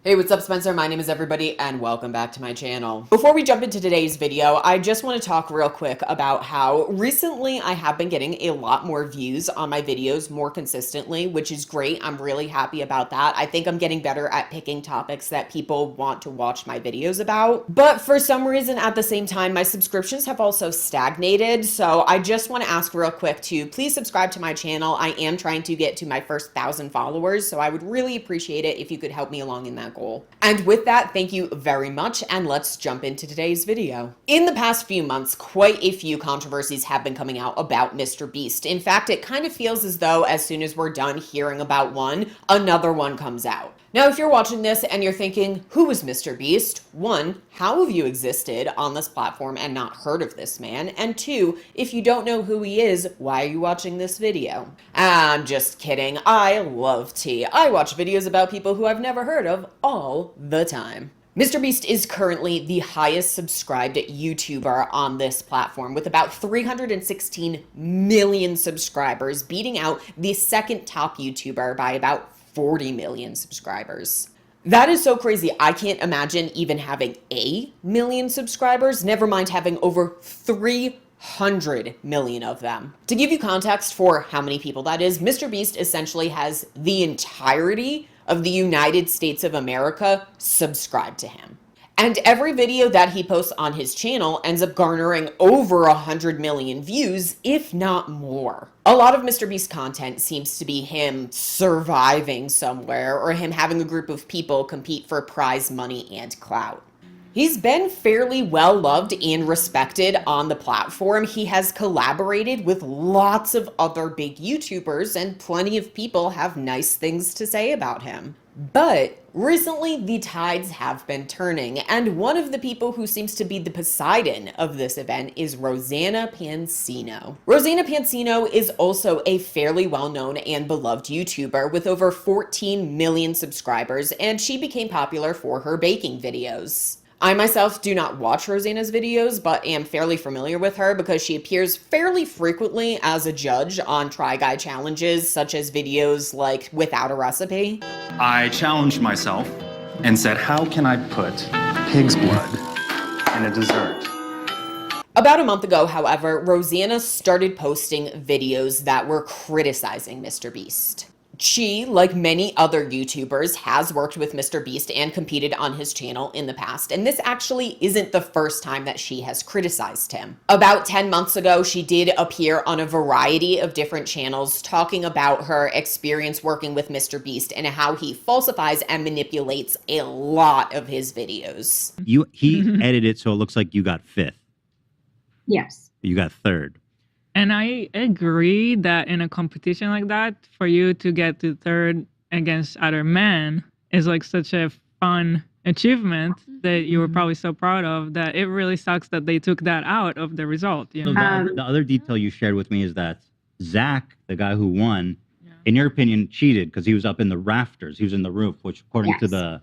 Hey, what's up, Spencer? My name is everybody, and welcome back to my channel. Before we jump into today's video, I just want to talk real quick about how recently I have been getting a lot more views on my videos more consistently, which is great. I'm really happy about that. I think I'm getting better at picking topics that people want to watch my videos about. But for some reason, at the same time, my subscriptions have also stagnated. So I just want to ask real quick to please subscribe to my channel. I am trying to get to my first 1,000 followers, so I would really appreciate it if you could help me along in that goal. And with that, thank you very much, and let's jump into today's video. In the past few months, quite a few controversies have been coming out about Mr. Beast. In fact, it kind of feels as though as soon as we're done hearing about one, another one comes out. Now, if you're watching this and you're thinking, who is Mr. Beast? One, how have you existed on this platform and not heard of this man? And two, if you don't know who he is, why are you watching this video? I'm just kidding. I love tea. I watch videos about people who I've never heard of all the time. Mr. Beast is currently the highest subscribed YouTuber on this platform with about 316 million subscribers, beating out the second top YouTuber by about 40 million subscribers. That is so crazy. I can't imagine even having a million subscribers, never mind having over 300 million of them. To give you context for how many people that is, Mr. Beast essentially has the entirety of the United States of America subscribed to him. And every video that he posts on his channel ends up garnering over 100 million views, if not more. A lot of Mr. Beast's content seems to be him surviving somewhere or him having a group of people compete for prize money and clout. He's been fairly well loved and respected on the platform. He has collaborated with lots of other big YouTubers, and plenty of people have nice things to say about him. But recently, the tides have been turning, and one of the people who seems to be the Poseidon of this event is Rosanna Pancino. Rosanna Pancino is also a fairly well-known and beloved YouTuber with over 14 million subscribers, and she became popular for her baking videos. I myself do not watch Rosanna's videos, but am fairly familiar with her because she appears fairly frequently as a judge on Try Guy challenges, such as videos like Without a Recipe. I challenged myself and said, how can I put pig's blood in a dessert? About a month ago, however, Rosanna started posting videos that were criticizing Mr. Beast. She, like many other YouTubers, has worked with Mr. Beast and competed on his channel in the past, and this actually isn't the first time that she has criticized him. About 10 months ago, she did appear on a variety of different channels talking about her experience working with Mr. Beast and how he falsifies and manipulates a lot of his videos. He edited so it looks like you got fifth. Yes. You got third. And I agree that in a competition like that, for you to get to third against other men is like such a fun achievement that you were probably so proud of, that it really sucks that they took that out of the result. You know? So the other detail you shared with me is that Zach, the guy who won, in your opinion, cheated because he was up in the rafters. He was in the roof, which according to the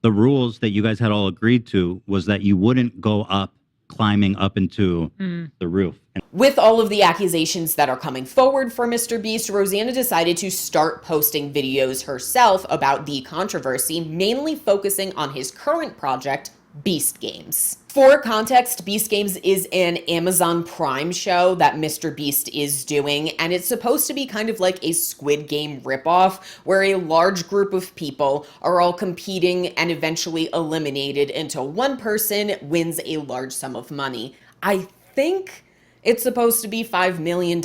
rules that you guys had all agreed to was that you wouldn't go up climbing up into the roof. With all of the accusations that are coming forward for Mr. Beast, Rosanna decided to start posting videos herself about the controversy, mainly focusing on his current project, Beast Games. For context, Beast Games is an Amazon Prime show that Mr. Beast is doing, and it's supposed to be kind of like a Squid Game ripoff, where a large group of people are all competing and eventually eliminated until one person wins a large sum of money. I think it's supposed to be $5 million,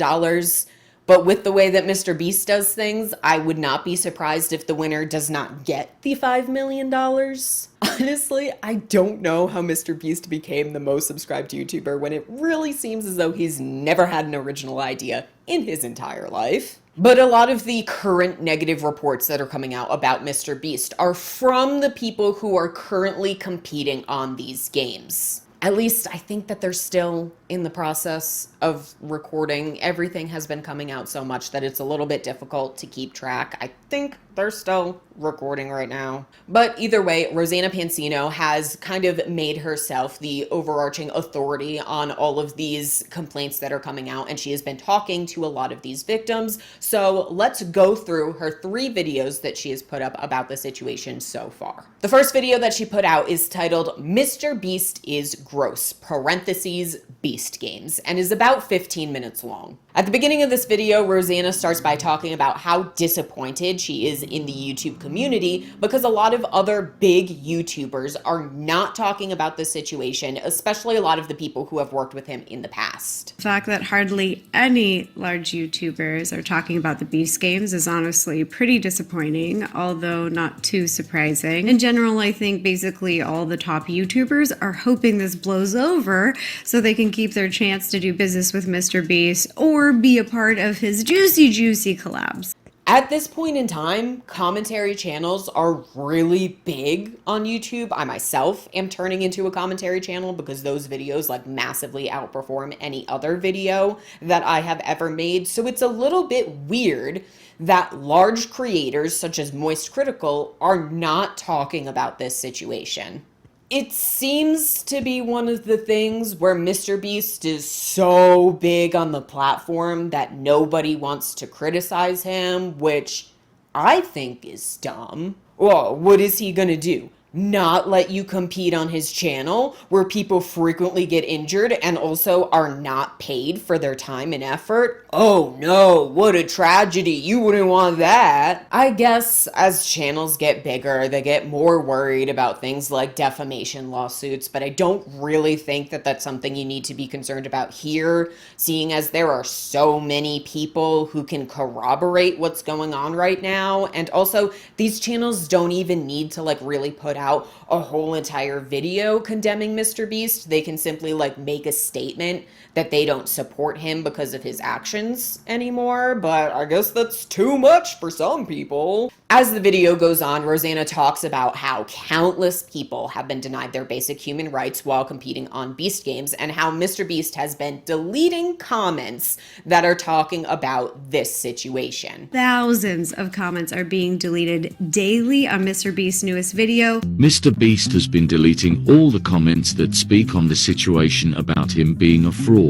but with the way that Mr. Beast does things, I would not be surprised if the winner does not get the $5 million. Honestly, I don't know how Mr. Beast became the most subscribed YouTuber when it really seems as though he's never had an original idea in his entire life. But a lot of the current negative reports that are coming out about Mr. Beast are from the people who are currently competing on these games. At least I think that they're still in the process of recording. Everything has been coming out so much that it's a little bit difficult to keep track. I think they're still recording right now. But either way, Rosanna Pancino has kind of made herself the overarching authority on all of these complaints that are coming out, and she has been talking to a lot of these victims. So let's go through her 3 videos that she has put up about the situation so far. The first video that she put out is titled "Mr. Beast is Gross," parentheses, Beast Games, and is about 15 minutes long. At the beginning of this video, Rosanna starts by talking about how disappointed she is in the YouTube community because a lot of other big YouTubers are not talking about this situation, especially a lot of the people who have worked with him in the past. The fact that hardly any large YouTubers are talking about the Beast Games is honestly pretty disappointing, although not too surprising. In general, I think basically all the top YouTubers are hoping this blows over so they can keep their chance to do business with Mr. Beast or be a part of his juicy collabs. At this point in time, commentary channels are really big on YouTube. I myself am turning into a commentary channel because those videos like massively outperform any other video that I have ever made. So it's a little bit weird that large creators such as Moist Critical are not talking about this situation. It seems to be one of the things where Mr. Beast is so big on the platform that nobody wants to criticize him, which I think is dumb. Well, what is he gonna do? Not let you compete on his channel where people frequently get injured and also are not paid for their time and effort? Oh no, what a tragedy. You wouldn't want that. I guess as channels get bigger, they get more worried about things like defamation lawsuits, but I don't really think that that's something you need to be concerned about here, seeing as there are so many people who can corroborate what's going on right now. And also, these channels don't even need to like really put out a whole entire video condemning Mr. Beast. They can simply like make a statement that they don't support him because of his actions anymore, but I guess that's too much for some people. As the video goes on, Rosanna talks about how countless people have been denied their basic human rights while competing on Beast Games, and how Mr. Beast has been deleting comments that are talking about this situation. Thousands of comments are being deleted daily on Mr. Beast's newest video. Mr. Beast has been deleting all the comments that speak on the situation about him being a fraud.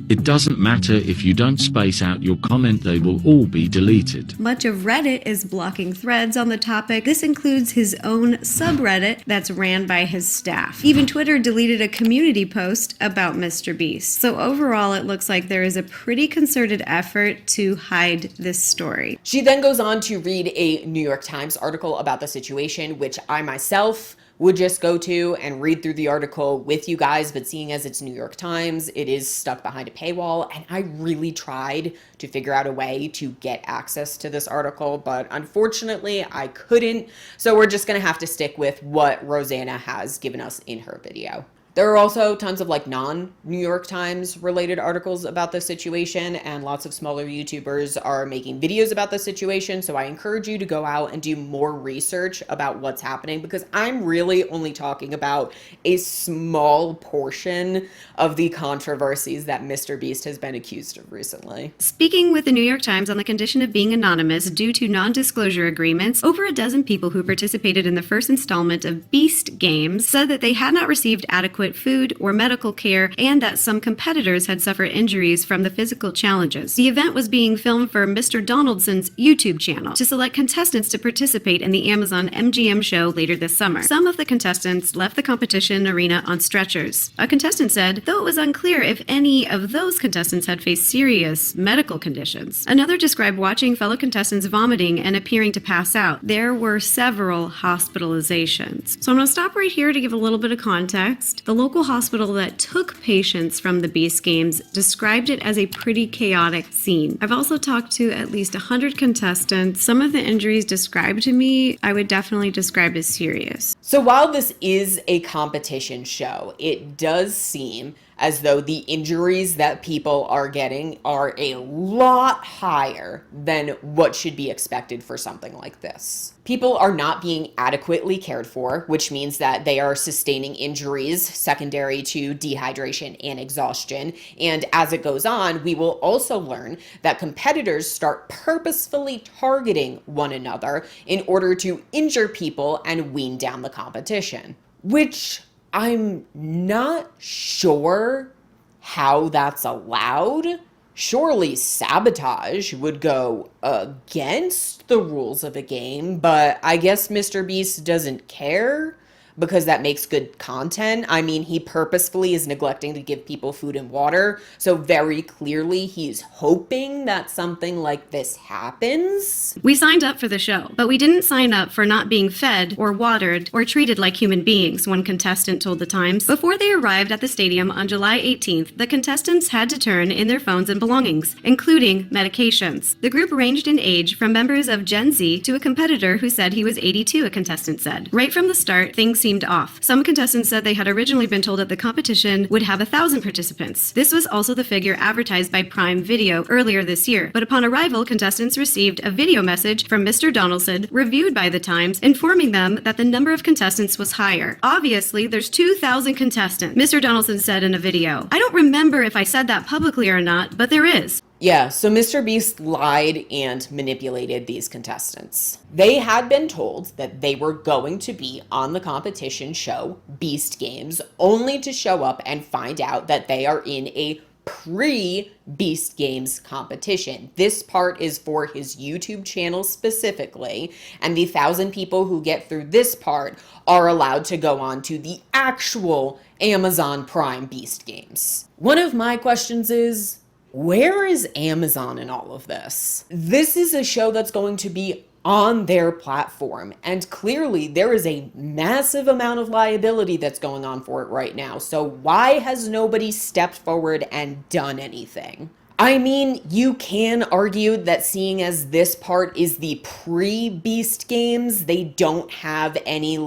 It doesn't matter if you don't space out your comment, they will all be deleted. Much of Reddit is blocking threads on the topic. This includes his own subreddit that's ran by his staff. Even Twitter deleted a community post about Mr. Beast. So overall, it looks like there is a pretty concerted effort to hide this story. She then goes on to read a New York Times article about the situation, which I myself would just go to and read through the article with you guys, but seeing as it's New York Times, it is stuck behind a paywall, and I really tried to figure out a way to get access to this article, but unfortunately I couldn't, so we're just gonna have to stick with what Rosanna has given us in her video. There are also tons of like non-New York Times related articles about this situation, and lots of smaller YouTubers are making videos about the situation. So I encourage you to go out and do more research about what's happening, because I'm really only talking about a small portion of the controversies that Mr. Beast has been accused of recently. Speaking with the New York Times on the condition of being anonymous due to non-disclosure agreements, over a dozen people who participated in the first installment of Beast Games said that they had not received adequate food or medical care, and that some competitors had suffered injuries from the physical challenges. The event was being filmed for Mr. Donaldson's YouTube channel to select contestants to participate in the Amazon MGM show later this summer. Some of the contestants left the competition arena on stretchers. A contestant said, though it was unclear if any of those contestants had faced serious medical conditions. Another described watching fellow contestants vomiting and appearing to pass out. There were several hospitalizations. So I'm going to stop right here to give a little bit of context. The local hospital that took patients from the Beast Games described it as a pretty chaotic scene. I've also talked to at least 100 contestants. Some of the injuries described to me, I would definitely describe as serious. So while this is a competition show, it does seem as though the injuries that people are getting are a lot higher than what should be expected for something like this. People are not being adequately cared for, which means that they are sustaining injuries secondary to dehydration and exhaustion. And as it goes on, we will also learn that competitors start purposefully targeting one another in order to injure people and wean down the competition, which I'm not sure how that's allowed. Surely sabotage would go against the rules of a game, but I guess Mr. Beast doesn't care because that makes good content. I mean, he purposefully is neglecting to give people food and water, so very clearly he's hoping that something like this happens. We signed up for the show, but we didn't sign up for not being fed or watered or treated like human beings, one contestant told The Times. Before they arrived at the stadium on July 18th, the contestants had to turn in their phones and belongings, including medications. The group ranged in age from members of Gen Z to a competitor who said he was 82, a contestant said. Right from the start, things seemed off. Some contestants said they had originally been told that the competition would have 1,000 participants. This was also the figure advertised by Prime Video earlier this year. But upon arrival, contestants received a video message from Mr. Donaldson, reviewed by The Times, informing them that the number of contestants was higher. Obviously, there's 2,000 contestants, Mr. Donaldson said in a video. I don't remember if I said that publicly or not, but there is. Yeah, so Mr. Beast lied and manipulated these contestants. They had been told that they were going to be on the competition show, Beast Games, only to show up and find out that they are in a pre-Beast Games competition. This part is for his YouTube channel specifically, and the 1,000 people who get through this part are allowed to go on to the actual Amazon Prime Beast Games. One of my questions is, where is Amazon in all of this? This is a show that's going to be on their platform, and clearly there is a massive amount of liability that's going on for it right now. So why has nobody stepped forward and done anything? I mean, you can argue that seeing as this part is the pre-Beast Games, they don't have any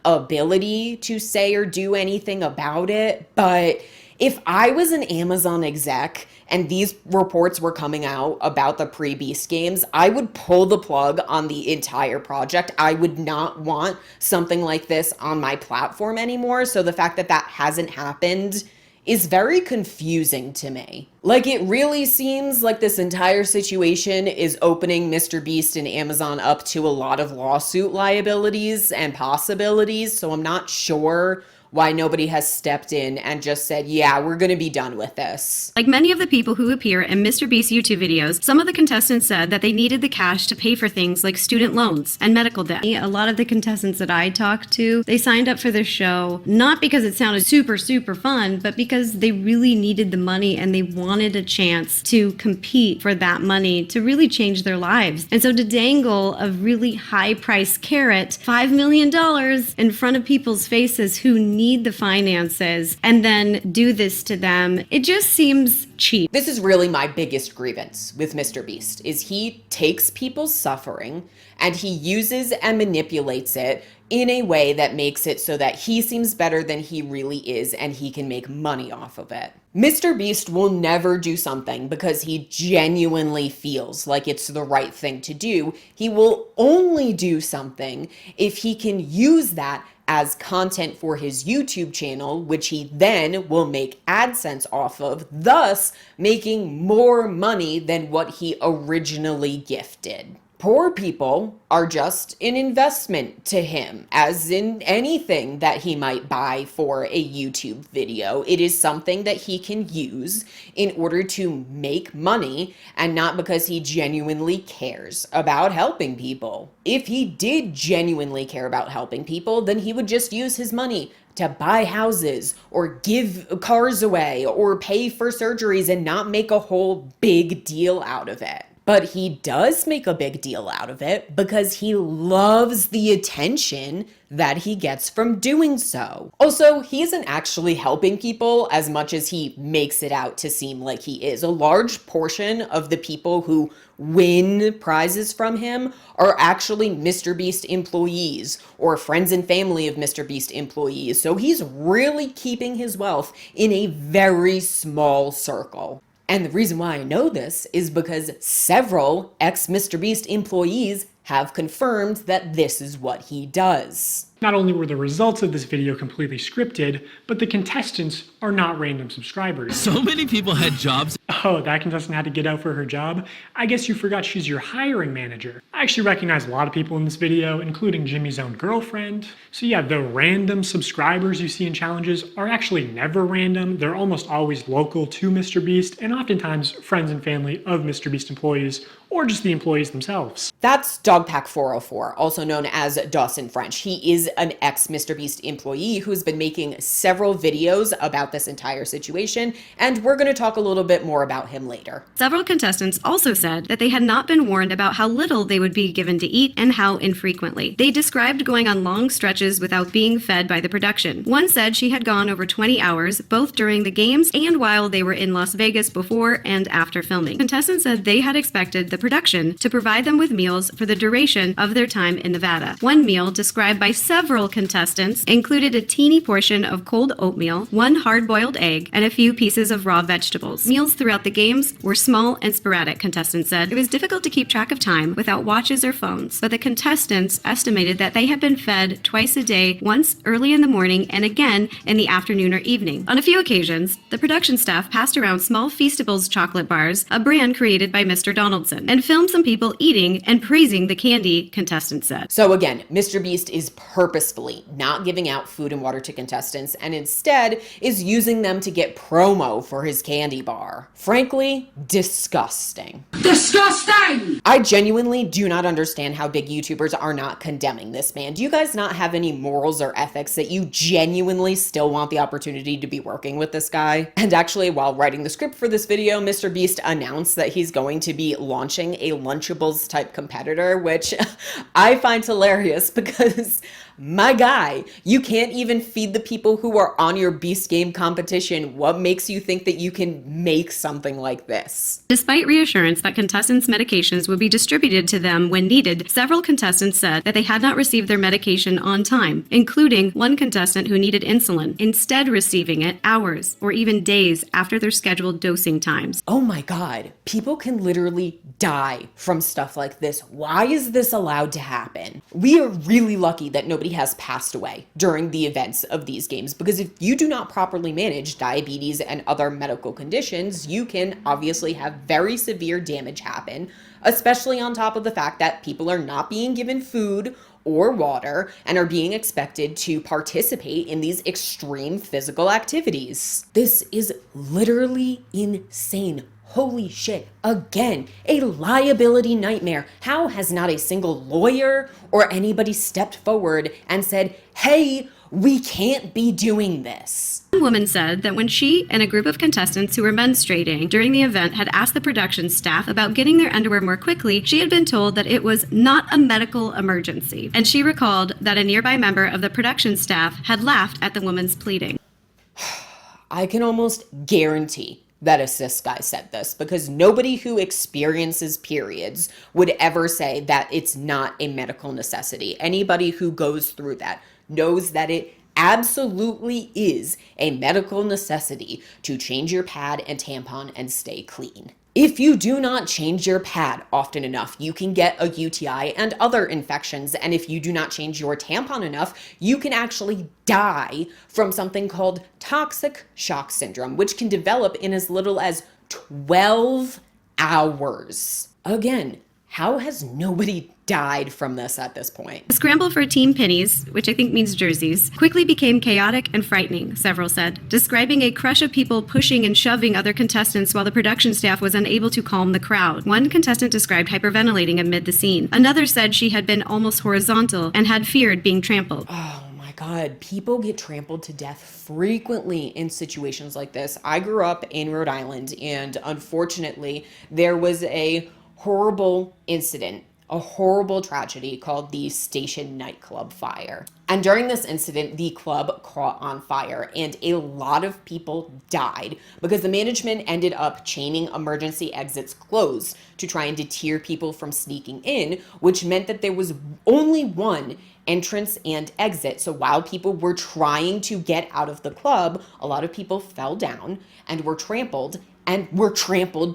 ability to say or do anything about it, but if I was an Amazon exec and these reports were coming out about the pre-Beast Games, I would pull the plug on the entire project. I would not want something like this on my platform anymore. So the fact that that hasn't happened is very confusing to me. It really seems like this entire situation is opening Mr. Beast and Amazon up to a lot of lawsuit liabilities and possibilities. So I'm not sure why nobody has stepped in and just said, yeah, we're going to be done with this. Like many of the people who appear in Mr. Beast's YouTube videos, some of the contestants said that they needed the cash to pay for things like student loans and medical debt. A lot of the contestants that I talked to, they signed up for this show not because it sounded super, super fun, but because they really needed the money and they wanted a chance to compete for that money to really change their lives. And so to dangle a really high price carrot, $5 million in front of people's faces who need the finances and then do this to them, it just seems cheap. This is really my biggest grievance with Mr. Beast, is he takes people's suffering and he uses and manipulates it in a way that makes it so that he seems better than he really is and he can make money off of it. Mr. Beast will never do something because he genuinely feels like it's the right thing to do. He will only do something if he can use that as content for his YouTube channel, which he then will make AdSense off of, thus making more money than what he originally gifted. Poor people are just an investment to him, as in anything that he might buy for a YouTube video. It is something that he can use in order to make money and not because he genuinely cares about helping people. If he did genuinely care about helping people, then he would just use his money to buy houses or give cars away or pay for surgeries and not make a whole big deal out of it. But he does make a big deal out of it because he loves the attention that he gets from doing so. Also, he isn't actually helping people as much as he makes it out to seem like he is. A large portion of the people who win prizes from him are actually Mr. Beast employees or friends and family of Mr. Beast employees. So he's really keeping his wealth in a very small circle. And the reason why I know this is because several ex-Mr. Beast employees have confirmed that this is what he does. Not only were the results of this video completely scripted, but the contestants are not random subscribers. So many people had jobs. Oh, that contestant had to get out for her job? I guess you forgot she's your hiring manager. I actually recognize a lot of people in this video, including Jimmy's own girlfriend. So yeah, the random subscribers you see in challenges are actually never random. They're almost always local to Mr. Beast, and oftentimes friends and family of Mr. Beast employees, or just the employees themselves. That's Dogpack404, also known as Dawson French. He is an ex-Mr. Beast employee who's been making several videos about this entire situation, and we're going to talk a little bit more about him later. Several contestants also said that they had not been warned about how little they would be given to eat and how infrequently. They described going on long stretches without being fed by the production. One said she had gone over 20 hours, both during the games and while they were in Las Vegas before and after filming. Contestants said they had expected the production to provide them with meals for the duration of their time in Nevada. One meal described by several contestants included a teeny portion of cold oatmeal, one hard-boiled egg, and a few pieces of raw vegetables. Meals throughout the games were small and sporadic, contestants said. It was difficult to keep track of time without watches or phones, but the contestants estimated that they had been fed twice a day, once early in the morning and again in the afternoon or evening. On a few occasions, the production staff passed around small Feastables chocolate bars, a brand created by Mr. Donaldson, and filmed some people eating and praising the candy, contestants said. So again, Mr. Beast is purposefully not giving out food and water to contestants and instead is using them to get promo for his candy bar. Frankly, disgusting. Disgusting! I genuinely do not understand how big YouTubers are not condemning this man. Do you guys not have any morals or ethics that you genuinely still want the opportunity to be working with this guy? And actually, while writing the script for this video, Mr. Beast announced that he's going to be launching a Lunchables type competitor, which I find hilarious because my guy, you can't even feed the people who are on your Beast Game competition. What makes you think that you can make something like this? Despite reassurance that contestants' medications would be distributed to them when needed, several contestants said that they had not received their medication on time, including one contestant who needed insulin, instead receiving it hours or even days after their scheduled dosing times. Oh my God, people can literally die from stuff like this. Why is this allowed to happen? We are really lucky that nobody has passed away during the events of these games, because if you do not properly manage diabetes and other medical conditions, you can obviously have very severe damage happen, especially on top of the fact that people are not being given food or water and are being expected to participate in these extreme physical activities. This is literally insane. Holy shit. Again, a liability nightmare. How has not a single lawyer or anybody stepped forward and said, hey, we can't be doing this? One woman said that when she and a group of contestants who were menstruating during the event had asked the production staff about getting their underwear more quickly, she had been told that it was not a medical emergency. And she recalled that a nearby member of the production staff had laughed at the woman's pleading. I can almost guarantee that a cis guy said this, because nobody who experiences periods would ever say that it's not a medical necessity. Anybody who goes through that knows that it absolutely is a medical necessity to change your pad and tampon and stay clean. If you do not change your pad often enough, you can get a UTI and other infections. And if you do not change your tampon enough, you can actually die from something called toxic shock syndrome, which can develop in as little as 12 hours. Again, how has nobody died from this at this point? The scramble for team pennies, which I think means jerseys, quickly became chaotic and frightening, several said, describing a crush of people pushing and shoving other contestants while the production staff was unable to calm the crowd. One contestant described hyperventilating amid the scene. Another said she had been almost horizontal and had feared being trampled. Oh my God, people get trampled to death frequently in situations like this. I grew up in Rhode Island, and unfortunately, there was a horrible incident, a horrible tragedy called the Station nightclub fire. And during this incident, the club caught on fire and a lot of people died because the management ended up chaining emergency exits closed to try and deter people from sneaking in, which meant that there was only one entrance and exit. So while people were trying to get out of the club, a lot of people fell down and were trampled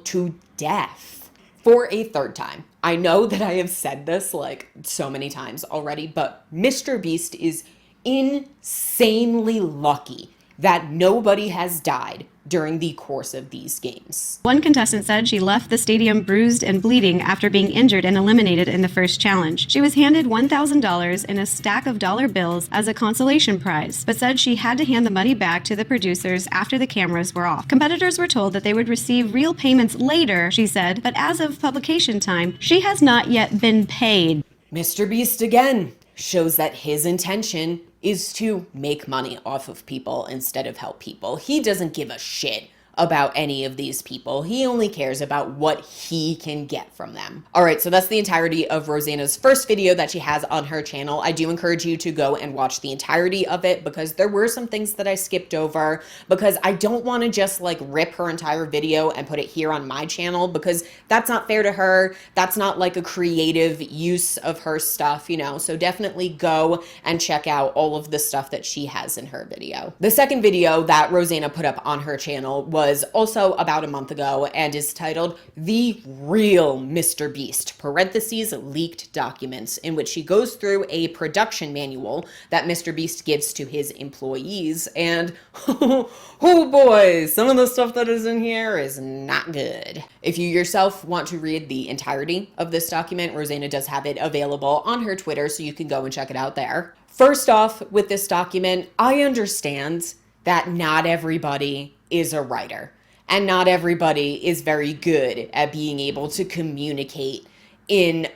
to death. For a third time, I know that I have said this like so many times already, but Mr. Beast is insanely lucky that nobody has died during the course of these games. One contestant said she left the stadium bruised and bleeding after being injured and eliminated in the first challenge. She was handed $1,000 in a stack of dollar bills as a consolation prize, but said she had to hand the money back to the producers after the cameras were off. Competitors were told that they would receive real payments later, she said, but as of publication time, she has not yet been paid. Mr. Beast again shows that his intention is to make money off of people instead of help people. He doesn't give a shit about any of these people. He only cares about what he can get from them. All right, so that's the entirety of Rosanna's first video that she has on her channel. I do encourage you to go and watch the entirety of it because there were some things that I skipped over because I don't want to just like rip her entire video and put it here on my channel because that's not fair to her. That's not like a creative use of her stuff, you know? So definitely go and check out all of the stuff that she has in her video. The second video that Rosanna put up on her channel was also about a month ago and is titled The Real Mr. Beast, parentheses, leaked documents, in which she goes through a production manual that Mr. Beast gives to his employees. And oh boy, some of the stuff that is in here is not good. If you yourself want to read the entirety of this document, Rosanna does have it available on her Twitter, so you can go and check it out there. First off, with this document, I understand that not everybody is a writer and not everybody is very good at being able to communicate in,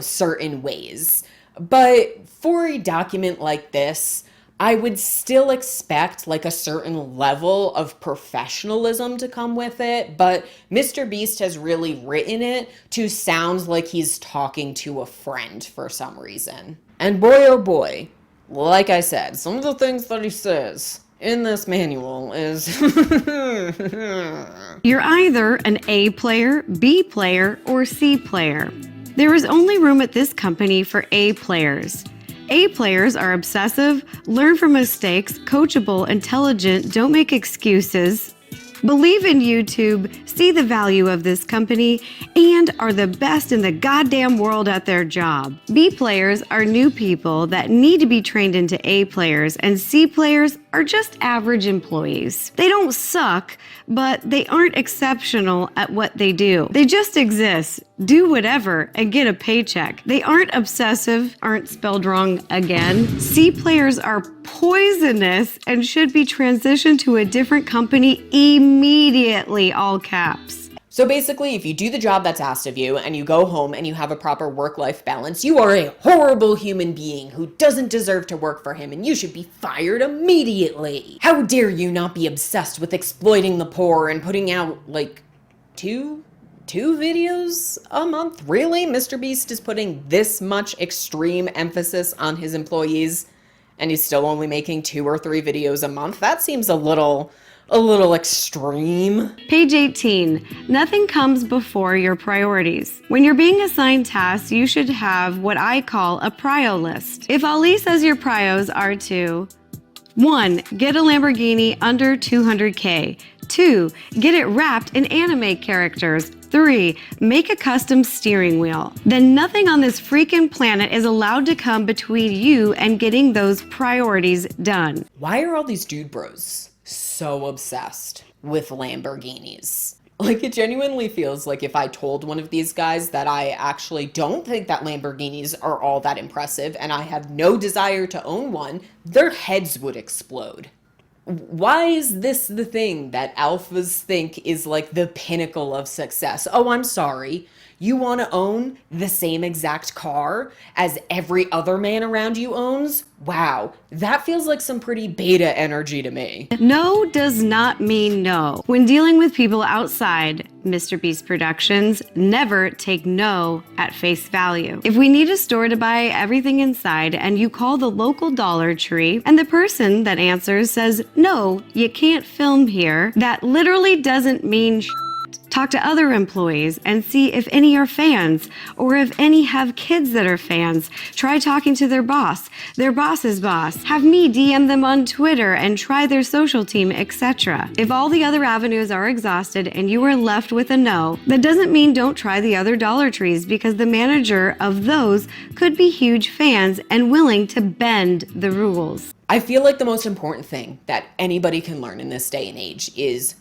certain ways. But for a document like this, I would still expect like a certain level of professionalism to come with it, but Mr. Beast has really written it to sound like he's talking to a friend for some reason. And boy, oh boy, like I said, some of the things that he says in this manual is You're either an A player, B player, or C player. There is only room at this company for A players. A players are obsessive, learn from mistakes, coachable, intelligent, don't make excuses, believe in YouTube, see the value of this company, and are the best in the goddamn world at their job. B players are new people that need to be trained into A players, and C players are just average employees. They don't suck, but they aren't exceptional at what they do. They just exist, do whatever, and get a paycheck. They aren't obsessive, aren't spelled wrong again. C players are poisonous and should be transitioned to a different company immediately, all caps. So basically, if you do the job that's asked of you and you go home and you have a proper work-life balance, you are a horrible human being who doesn't deserve to work for him and you should be fired immediately. How dare you not be obsessed with exploiting the poor and putting out like two videos a month? Really? Mr. Beast is putting this much extreme emphasis on his employees and he's still only making 2 or 3 videos a month? That seems a little extreme. Page 18. Nothing comes before your priorities. When you're being assigned tasks, you should have what I call a prio list. If Ali says your prios are to 1. Get a Lamborghini under 200K. 2. Get it wrapped in anime characters. 3. Make a custom steering wheel. Then nothing on this freaking planet is allowed to come between you and getting those priorities done. Why are all these dude bros so obsessed with Lamborghinis? Like, it genuinely feels like if I told one of these guys that I actually don't think that Lamborghinis are all that impressive and I have no desire to own one, their heads would explode. Why is this the thing that alphas think is like the pinnacle of success? Oh, I'm sorry. You want to own the same exact car as every other man around you owns? Wow, that feels like some pretty beta energy to me. No does not mean no. When dealing with people outside Mr. Beast Productions, never take no at face value. If we need a store to buy everything inside and you call the local Dollar Tree and the person that answers says, no, you can't film here, that literally doesn't mean shit. Talk to other employees and see if any are fans, or if any have kids that are fans. Try talking to their boss's boss. Have me DM them on Twitter and try their social team, etc. If all the other avenues are exhausted and you are left with a no, that doesn't mean don't try the other Dollar Trees, because the manager of those could be huge fans and willing to bend the rules. I feel like the most important thing that anybody can learn in this day and age is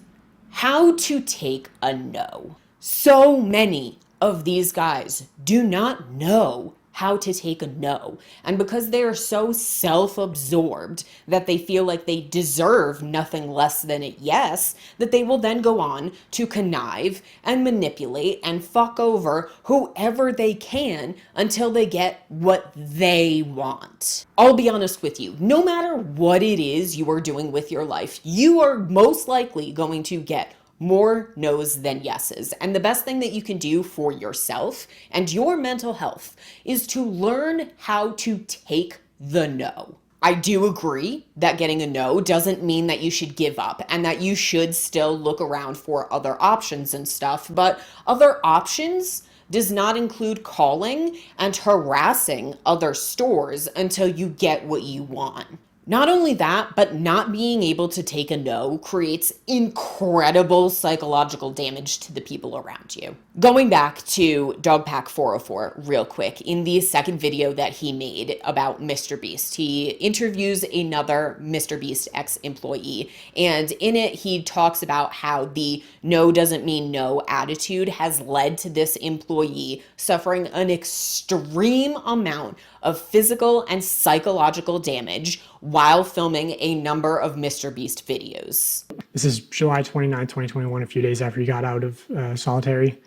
how to take a no. So many of these guys do not know how to take a no. And because they are so self-absorbed that they feel like they deserve nothing less than a yes, that they will then go on to connive and manipulate and fuck over whoever they can until they get what they want. I'll be honest with you, no matter what it is you are doing with your life, you are most likely going to get more no's than yeses. And the best thing that you can do for yourself and your mental health is to learn how to take the no. I do agree that getting a no doesn't mean that you should give up and that you should still look around for other options and stuff, but other options does not include calling and harassing other stores until you get what you want. Not only that, but not being able to take a no creates incredible psychological damage to the people around you. Going back to Dogpack404 real quick, in the second video that he made about Mr. Beast, he interviews another Mr. Beast ex-employee, and in it he talks about how the no doesn't mean no attitude has led to this employee suffering an extreme amount of physical and psychological damage while filming a number of Mr. Beast videos. This is July 29, 2021, a few days after he got out of solitary.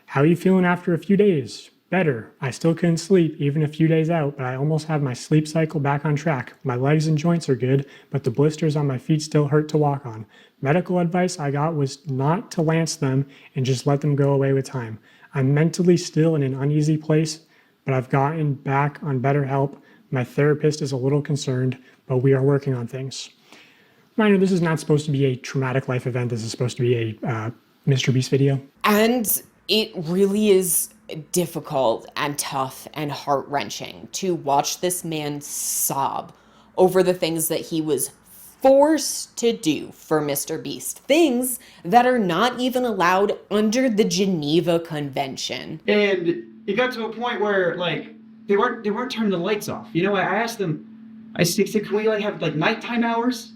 How are you feeling after a few days? Better. I still couldn't sleep, even a few days out, but I almost have my sleep cycle back on track. My legs and joints are good, but the blisters on my feet still hurt to walk on. Medical advice I got was not to lance them and just let them go away with time. I'm mentally still in an uneasy place, but I've gotten back on better help. My therapist is a little concerned, but we are working on things. Reminder, this is not supposed to be a traumatic life event. This is supposed to be a Mr. Beast video. And it really is difficult and tough and heart-wrenching to watch this man sob over the things that he was forced to do for Mr. Beast. Things that are not even allowed under the Geneva Convention. And it got to a point where like they weren't turning the lights off. You know, I asked them, I said, can we like have like nighttime hours?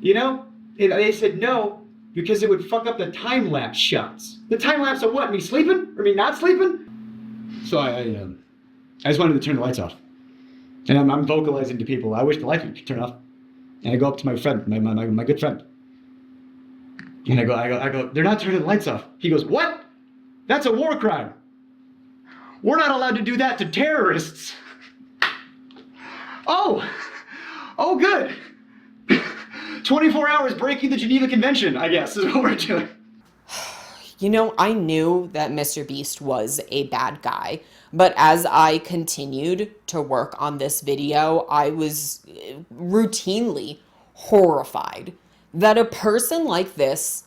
You know? And they said no, because it would fuck up the time lapse shots. The time lapse of what? Me sleeping? Or me not sleeping? So I just wanted to turn the lights off. And I'm vocalizing to people, I wish the lights would turn off. And I go up to my friend, my good friend. And I go, they're not turning the lights off. He goes, what? That's a war crime. We're not allowed to do that to terrorists. Oh, good. 24 hours breaking the Geneva Convention, I guess, is what we're doing. You know, I knew that Mr. Beast was a bad guy, but as I continued to work on this video, I was routinely horrified that a person like this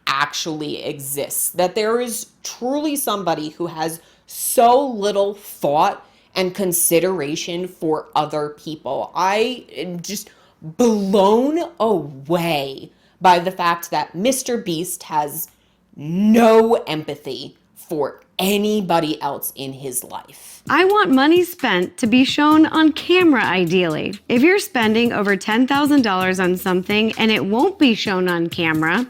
actually exists, that there is truly somebody who has so little thought and consideration for other people. I am just blown away by the fact that Mr. Beast has no empathy for anybody else in his life. I want money spent to be shown on camera, ideally. If you're spending over $10,000 on something and it won't be shown on camera,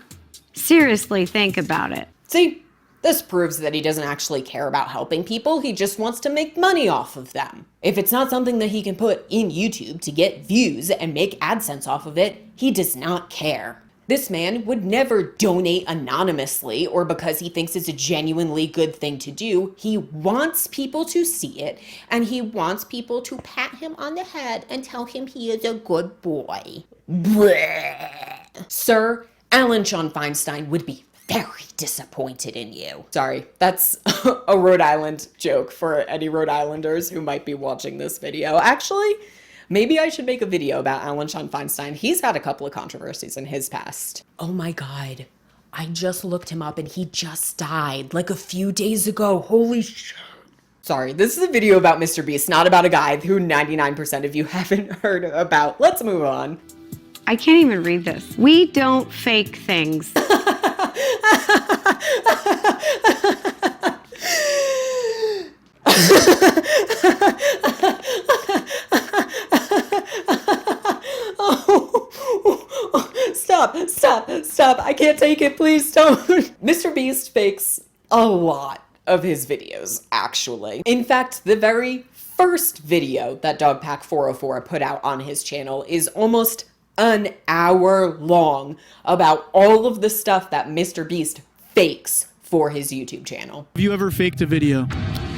seriously think about it. See, this proves that he doesn't actually care about helping people. He just wants to make money off of them. If it's not something that he can put in YouTube to get views and make AdSense off of it, he does not care. This man would never donate anonymously or because he thinks it's a genuinely good thing to do. He wants people to see it, and he wants people to pat him on the head and tell him he is a good boy. Blech. Sir, Alan Sean Feinstein would be very disappointed in you. Sorry, that's a Rhode Island joke for any Rhode Islanders who might be watching this video. Actually, maybe I should make a video about Alan Sean Feinstein. He's had a couple of controversies in his past. Oh my God. I just looked him up and he just died like a few days ago. Holy shit. Sorry, this is a video about Mr. Beast, not about a guy who 99% of you haven't heard about. Let's move on. I can't even read this. We don't fake things. Stop. I can't take it. Please don't. Mr. Beast fakes a lot of his videos, actually. In fact, the very first video that Dogpack404 put out on his channel is almost an hour long about all of the stuff that Mr. Beast fakes for his YouTube channel. Have you ever faked a video?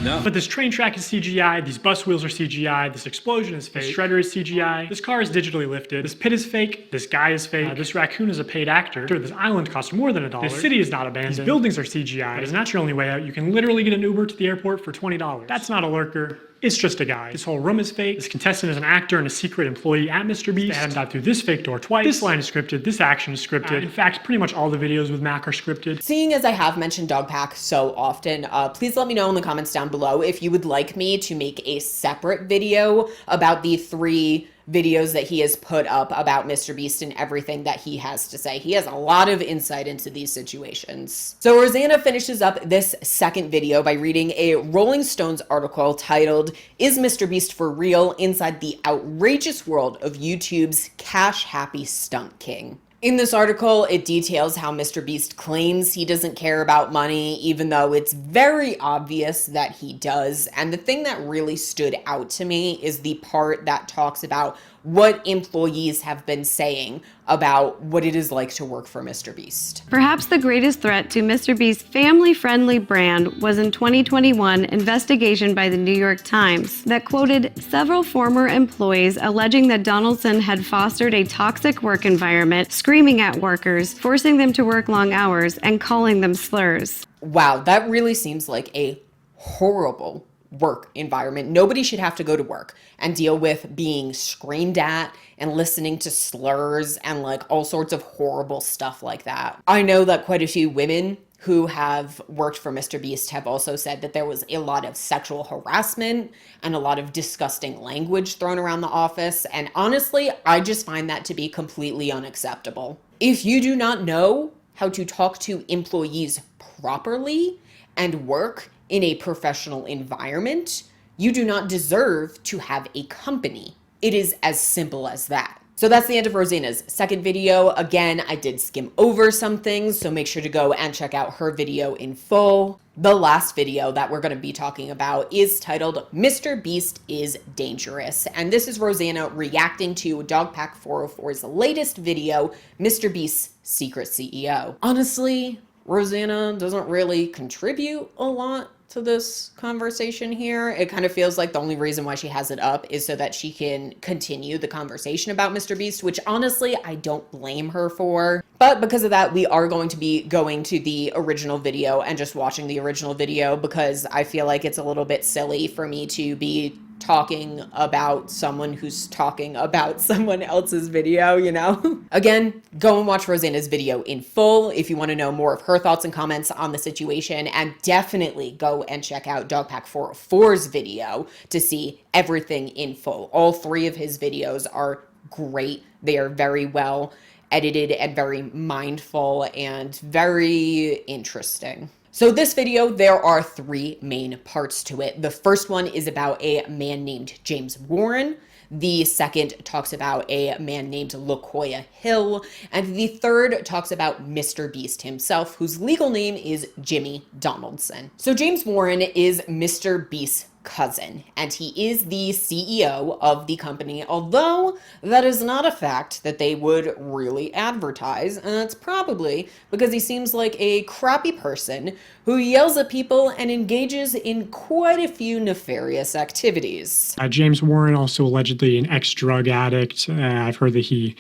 No. But this train track is CGI, these bus wheels are CGI, this explosion is fake, this shredder is CGI, this car is digitally lifted, this pit is fake, this guy is fake, this raccoon is a paid actor, this island costs more than $1, this city is not abandoned, these buildings are CGI, but isn't that your only way out? You can literally get an Uber to the airport for $20. That's not a lurker. It's just a guy. This whole room is fake. This contestant is an actor and a secret employee at Mr. Beast. They had him dive through this fake door twice. This line is scripted. This action is scripted. In fact, pretty much all the videos with Mac are scripted. Seeing as I have mentioned Dogpack so often, please let me know in the comments down below if you would like me to make a separate video about the 3 videos that he has put up about Mr. Beast and everything that he has to say. He has a lot of insight into these situations. So Rosanna finishes up this second video by reading a Rolling Stones article titled, "Is Mr. Beast for Real? Inside the Outrageous World of YouTube's Cash-Happy Stunt King." In this article, it details how Mr. Beast claims he doesn't care about money, even though it's very obvious that he does. And the thing that really stood out to me is the part that talks about what employees have been saying about what it is like to work for Mr. Beast. Perhaps the greatest threat to Mr. Beast's family-friendly brand was in 2021 investigation by the New York Times that quoted several former employees alleging that Donaldson had fostered a toxic work environment, screaming at workers, forcing them to work long hours, and calling them slurs. Wow, that really seems like a horrible work environment. Nobody should have to go to work and deal with being screamed at and listening to slurs and like all sorts of horrible stuff like that. I know that quite a few women who have worked for Mr. Beast have also said that there was a lot of sexual harassment and a lot of disgusting language thrown around the office. And honestly, I just find that to be completely unacceptable. If you do not know how to talk to employees properly and work in a professional environment, you do not deserve to have a company. It is as simple as that. So that's the end of Rosanna's second video. Again, I did skim over some things, so make sure to go and check out her video in full. The last video that we're going to be talking about is titled Mr. Beast is Dangerous. And this is Rosanna reacting to Dogpack404's latest video, Mr. Beast's Secret CEO. Honestly, Rosanna doesn't really contribute a lot to this conversation here. It kind of feels like the only reason why she has it up is so that she can continue the conversation about Mr. Beast, which honestly, I don't blame her for. But because of that, we are going to be going to the original video and just watching the original video because I feel like it's a little bit silly for me to be talking about someone who's talking about someone else's video, you know? Again, go and watch Rosanna's video in full if you want to know more of her thoughts and comments on the situation, and definitely go and check out Dogpack404's video to see everything in full. All 3 of his videos are great. They are very well edited and very mindful and very interesting. So this video, there are 3 main parts to it. The first one is about a man named James Warren. The second talks about a man named LaQuoya Hill. And the third talks about Mr. Beast himself, whose legal name is Jimmy Donaldson. So James Warren is Mr. Beast's cousin, and he is the CEO of the company, although that is not a fact that they would really advertise, and that's probably because he seems like a crappy person who yells at people and engages in quite a few nefarious activities. James Warren, also allegedly an ex-drug addict. I've heard that he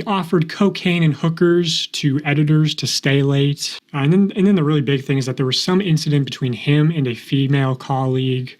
offered cocaine and hookers to editors to stay late. And then the really big thing is that there was some incident between him and a female colleague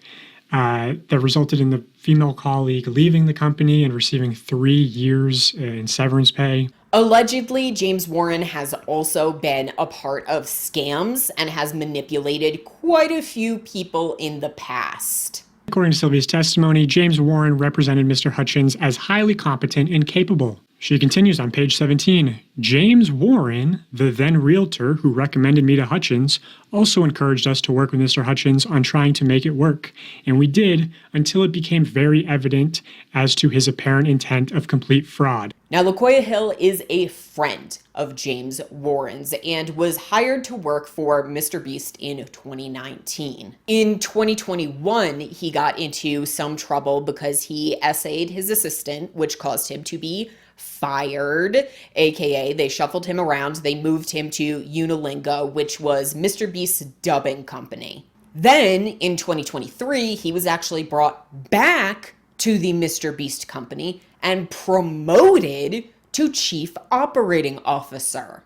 that resulted in the female colleague leaving the company and receiving 3 years in severance pay. Allegedly, James Warren has also been a part of scams and has manipulated quite a few people in the past. According to Sylvia's testimony, James Warren represented Mr. Hutchins as highly competent and capable. She continues on page 17. James Warren, the then realtor who recommended me to Hutchins, also encouraged us to work with Mr. Hutchins on trying to make it work. And we did until it became very evident as to his apparent intent of complete fraud. Now, LaQuia Hill is a friend of James Warren's and was hired to work for Mr. Beast in 2019. In 2021, he got into some trouble because he essayed his assistant, which caused him to be fired, aka they shuffled him around. They moved him to Unilingo, which was Mr. Beast's dubbing company. Then in 2023, he was actually brought back to the Mr. Beast company and promoted to Chief Operating Officer.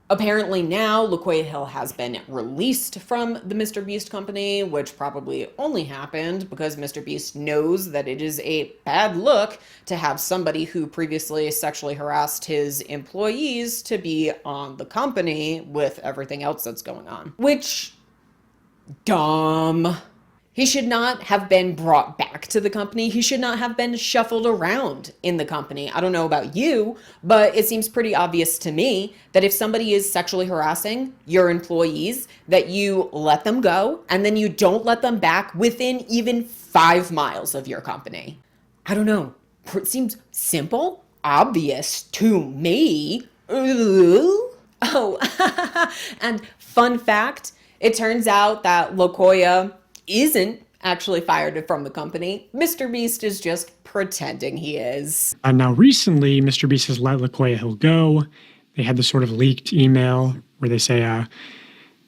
Apparently now, LaQuia Hill has been released from the Mr. Beast company, which probably only happened because Mr. Beast knows that it is a bad look to have somebody who previously sexually harassed his employees to be on the company with everything else that's going on. Which, dumb. He should not have been brought back to the company. He should not have been shuffled around in the company. I don't know about you, but it seems pretty obvious to me that if somebody is sexually harassing your employees, that you let them go and then you don't let them back within even 5 miles of your company. I don't know. It seems simple, obvious to me. Oh, and fun fact, it turns out that LaQuia isn't actually fired from the company. Mr. Beast is just pretending he is. Now recently, Mr. Beast has let LaQuia Hill go. They had this sort of leaked email where they say,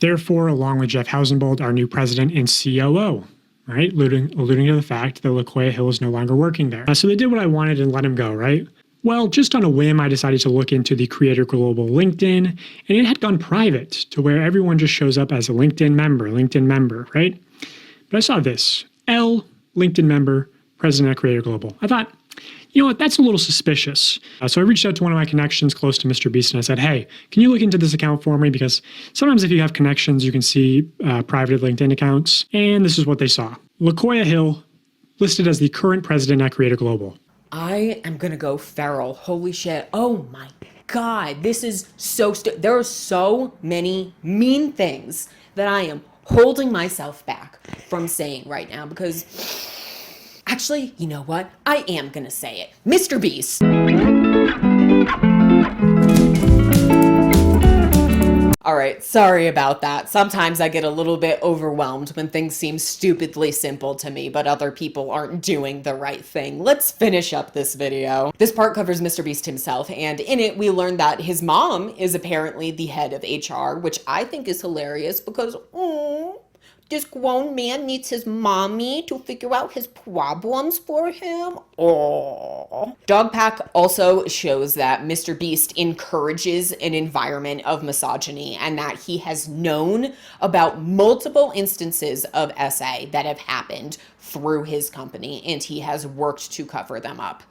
therefore, along with Jeff Hausenbold, our new president and COO, right? Alluding to the fact that LaQuia Hill is no longer working there. So they did what I wanted and let him go, right? Well, just on a whim, I decided to look into the Creator Global LinkedIn, and it had gone private to where everyone just shows up as a LinkedIn member, right? But I saw this, L, LinkedIn member, president at Creator Global. I thought, you know what, that's a little suspicious. So I reached out to one of my connections close to Mr. Beast and I said, hey, can you look into this account for me? Because sometimes if you have connections, you can see private LinkedIn accounts. And this is what they saw. LaQuia Hill listed as the current president at Creator Global. I am gonna go feral. Holy shit. Oh my God. This is so there are so many mean things that I am holding myself back from saying right now because actually, you know what? I am gonna say it. Mr. Beast. All right, sorry about that. Sometimes I get a little bit overwhelmed when things seem stupidly simple to me, but other people aren't doing the right thing. Let's finish up this video. This part covers Mr. Beast himself, and in it we learn that his mom is apparently the head of HR, which I think is hilarious because, this grown man needs his mommy to figure out his problems for him. Oh. Dogpack also shows that Mr. Beast encourages an environment of misogyny and that he has known about multiple instances of SA that have happened through his company and he has worked to cover them up.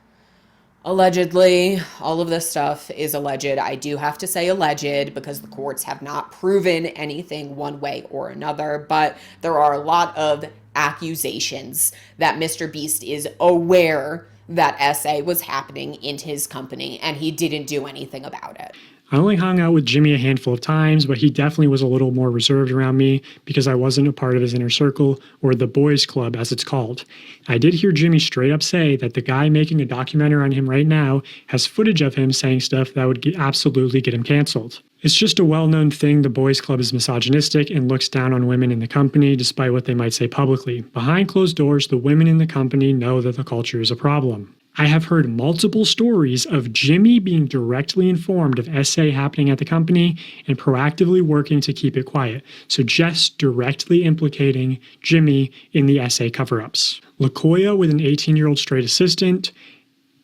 Allegedly, all of this stuff is alleged. I do have to say alleged because the courts have not proven anything one way or another, but there are a lot of accusations that Mr. Beast is aware that SA was happening in his company and he didn't do anything about it. I only hung out with Jimmy a handful of times, but he definitely was a little more reserved around me because I wasn't a part of his inner circle, or the boys club as it's called. I did hear Jimmy straight up say that the guy making a documentary on him right now has footage of him saying stuff that would absolutely get him canceled. It's just a well-known thing the boys club is misogynistic and looks down on women in the company despite what they might say publicly. Behind closed doors, the women in the company know that the culture is a problem. I have heard multiple stories of Jimmy being directly informed of SA happening at the company and proactively working to keep it quiet, so just directly implicating Jimmy in the SA cover-ups. LaKoya with an 18-year-old straight assistant,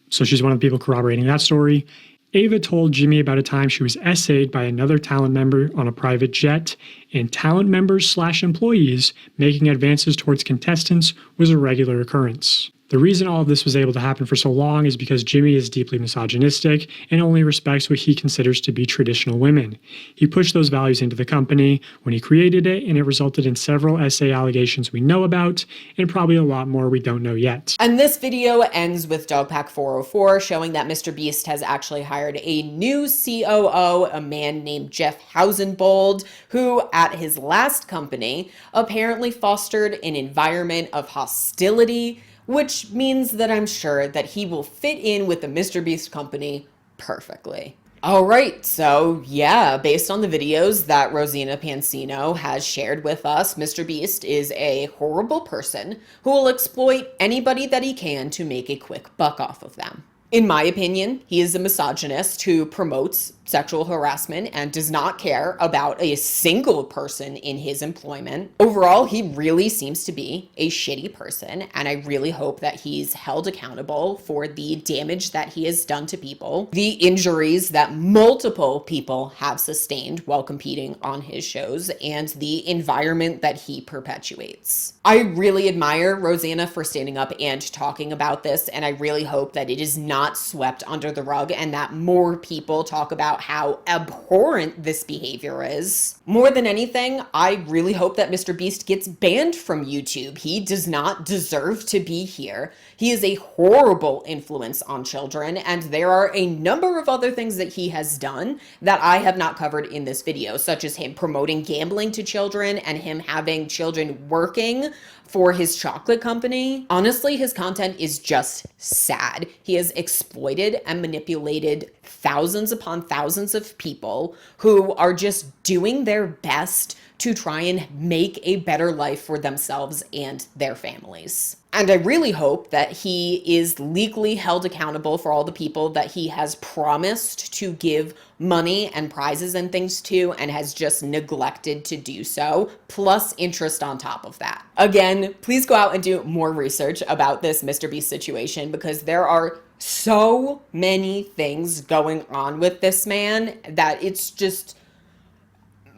so she's one of the people corroborating that story. Ava told Jimmy about a time she was essayed by another talent member on a private jet, and talent members/employees making advances towards contestants was a regular occurrence. The reason all of this was able to happen for so long is because Jimmy is deeply misogynistic and only respects what he considers to be traditional women. He pushed those values into the company when he created it, and it resulted in several SA allegations we know about, and probably a lot more we don't know yet. And this video ends with Dogpack404 showing that Mr. Beast has actually hired a new COO, a man named Jeff Hausenbold, who at his last company apparently fostered an environment of hostility, which means that I'm sure that he will fit in with the Mr. Beast company perfectly. All right, so yeah, based on the videos that Rosanna Pancino has shared with us, Mr. Beast is a horrible person who will exploit anybody that he can to make a quick buck off of them. In my opinion, he is a misogynist who promotes sexual harassment and does not care about a single person in his employment. Overall, he really seems to be a shitty person, and I really hope that he's held accountable for the damage that he has done to people, the injuries that multiple people have sustained while competing on his shows, and the environment that he perpetuates. I really admire Rosanna for standing up and talking about this, and I really hope that it is not swept under the rug and that more people talk about how abhorrent this behavior is. More than anything, I really hope that Mr. Beast gets banned from YouTube. He does not deserve to be here. He is a horrible influence on children, and there are a number of other things that he has done that I have not covered in this video, such as him promoting gambling to children and him having children working for his chocolate company. Honestly, his content is just sad. He has exploited and manipulated thousands upon thousands of people who are just doing their best to try and make a better life for themselves and their families. And I really hope that he is legally held accountable for all the people that he has promised to give money and prizes and things to and has just neglected to do so, plus interest on top of that. Again, please go out and do more research about this Mr. Beast situation because there are so many things going on with this man that it's just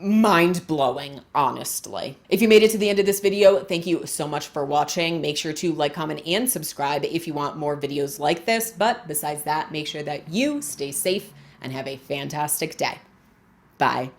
mind-blowing, honestly. If you made it to the end of this video, thank you so much for watching. Make sure to like, comment, and subscribe if you want more videos like this. But besides that, make sure that you stay safe and have a fantastic day. Bye.